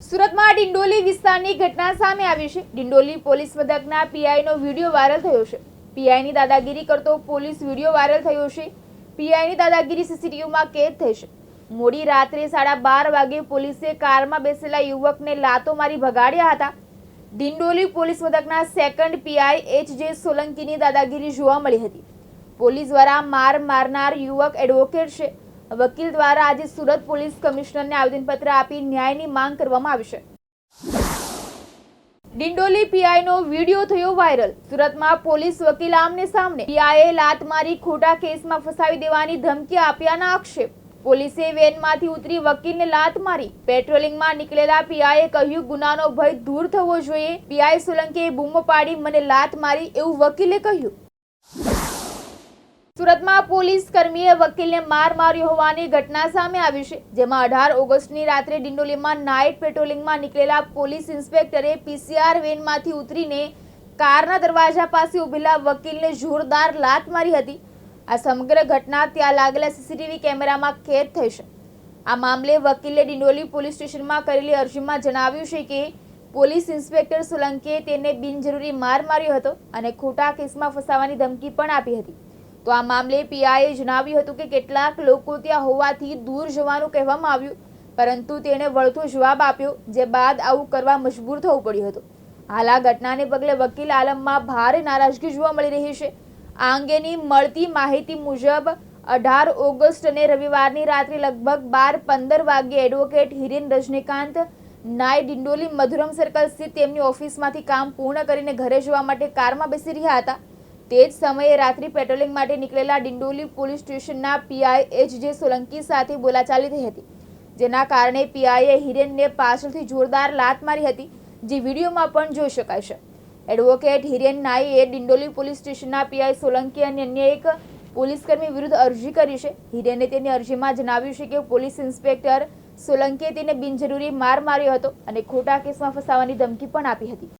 સુરતમાં ડિંડોલી વિસ્તારની ઘટના સામે આવી છે। ડિંડોલી પોલીસ મથકના પીઆઈનો વિડીયો વાયરલ થયો છે। પીઆઈની દાદાગીરી કરતો પોલીસ વિડીયો વાયરલ થયો છે। પીઆઈની દાદાગીરી સીસીટીવીમાં કેદ થઈ છે। મોડી રાત્રે 12:30 વાગે પોલીસે કારમાં બેસેલા યુવકને લાતો મારી ભગાડ્યા હતા। ડિંડોલી પોલીસ મથકના સેકન્ડ પીઆઈ એચ.જે. સોલંકીની દાદાગીરી જોવા મળી હતી। પોલીસ દ્વારા માર મારનાર યુવક એડવોકેટ છે। વકીલ દ્વારા આજે સુરત પોલીસ કમિશનરને આવેદનપત્ર આપી ન્યાયની માંગ કરવામાં આવી છે। ડિંડોલી પીઆઈનો વિડીયો થયો વાયરલ। સુરતમાં પોલીસ વકીલ આમને સામને। પીઆઈએ લાત મારી ખોટા કેસમાં ફસાવી દેવાની ધમકી આપ્યાના આક્ષેપ। પોલીસે વેનમાંથી ઉતરી વકીલને લાત મારી। પેટ્રોલિંગમાં નીકળેલા પીઆઈએ કહ્યું ગુનાનો ભય દૂર થવો જોઈએ। પીઆઈ સોલંકીએ બૂમો પાડી મને લાત મારી એવું વકીલે કહ્યું। સુરતમાં પોલીસ કર્મીએ વકીલને માર માર્યો હોવાની ઘટના સામે આવી છે। જેમાં 18 ઓગસ્ટની રાત્રે ડિંડોલીમાં નાઇટ પેટ્રોલિંગમાં નીકળેલા પોલીસ ઇન્સ્પેક્ટરે પીસીઆર વેનમાંથી ઉતરીને કારના દરવાજા પાસે ઉભેલા વકીલને જોરદાર લાત મારી હતી। આ સમગ્ર ઘટના ત્યાં લાગેલા સીસીટીવી કેમેરામાં કેદ થઈ છે। આ મામલે વકીલે ડિંડોલી પોલીસ સ્ટેશનમાં કરેલી અરજીમાં જણાવ્યું છે કે પોલીસ ઇન્સ્પેક્ટર સોલંકીએ તેને બિનજરૂરી માર માર્યો હતો અને ખોટા કેસમાં ફસાવાની ધમકી પણ આપી હતી। તો આ મામલે પીઆઈએ જણાવ્યું હતું કે કેટલાક લોકો ત્યાં હોવાથી દૂર જવાનું કહેવામાં આવ્યું, પરંતુ તેણે વળતો જવાબ આપ્યો, જે બાદ આવું કરવા મજબૂર થવું પડ્યું હતું। હાલ આ ઘટનાને પગલે વકીલ આલમમાં ભારે નારાજગી જોવા મળી રહી છે। આ અંગેની મળતી માહિતી મુજબ 18 ઓગસ્ટ અને રવિવારની રાત્રે લગભગ 12:15 વાગ્યે એડવોકેટ હિરેન રજનીકાંત નાય ડિંડોલી મધુરમ સર્કલ સ્થિત તેમની ઓફિસમાંથી કામ પૂર્ણ કરીને ઘરે જવા માટે કારમાં બેસી રહ્યા હતા। તે જ સમયે રાત્રિ પેટ્રોલિંગ માટે નીકળેલા ડિંડોલી પોલીસ સ્ટેશનના પીઆઈ એચ.જે. સોલંકી સાથે બોલાચાલી થઈ હતી, જેના કારણે પીઆઈએ હિરેનને પાછળથી જોરદાર લાત મારી હતી, જે વિડીયોમાં પણ જોઈ શકાય છે। એડવોકેટ હિરેન નાઈએ ડિંડોલી પોલીસ સ્ટેશનના પીઆઈ સોલંકી અને અન્ય એક પોલીસકર્મી વિરુદ્ધ અરજી કરી છે। હિરેને તેની અરજીમાં જણાવ્યું છે કે પોલીસ ઇન્સ્પેક્ટર સોલંકીએ તેને બિનજરૂરી માર માર્યો હતો અને ખોટા કેસમાં ફસાવાની ધમકી પણ આપી હતી।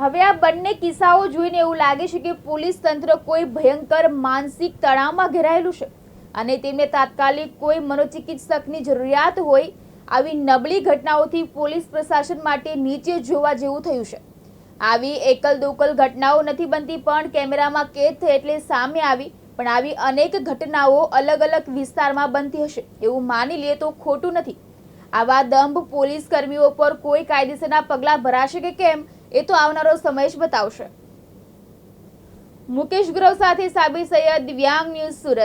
હવે આ બંને કિસ્સાઓ જોઈને એવું લાગે છે કે પોલીસ તંત્ર કોઈ ભયંકર માનસિક તણાવમાં ઘેરાયેલું છે અને તેમને તાત્કાલિક કોઈ મનોચિકિત્સકની જરૂરિયાત હોય। આવી નબળી ઘટનાઓથી પોલીસ પ્રશાસન માટે નીચે જોવા જેવું થયું છે। આવી એકલ દોકલ ઘટનાઓ નથી બનતી, પણ કેમેરામાં કેદ થઈ એટલે સામે આવી। પણ આવી અનેક ઘટનાઓ અલગ અલગ વિસ્તારમાં બનતી હશે એવું માની લઈએ તો ખોટું નથી। આવા દંભ પોલીસ કર્મીઓ પર કોઈ કાયદેસરના પગલાં ભરાશે કે કેમ એ તો આવનારો સમય જ બતાવશે। મુકેશ ગ્રવ સાથે સાબિર સૈયદ, દિવ્યાંગ ન્યૂઝ, સુરત।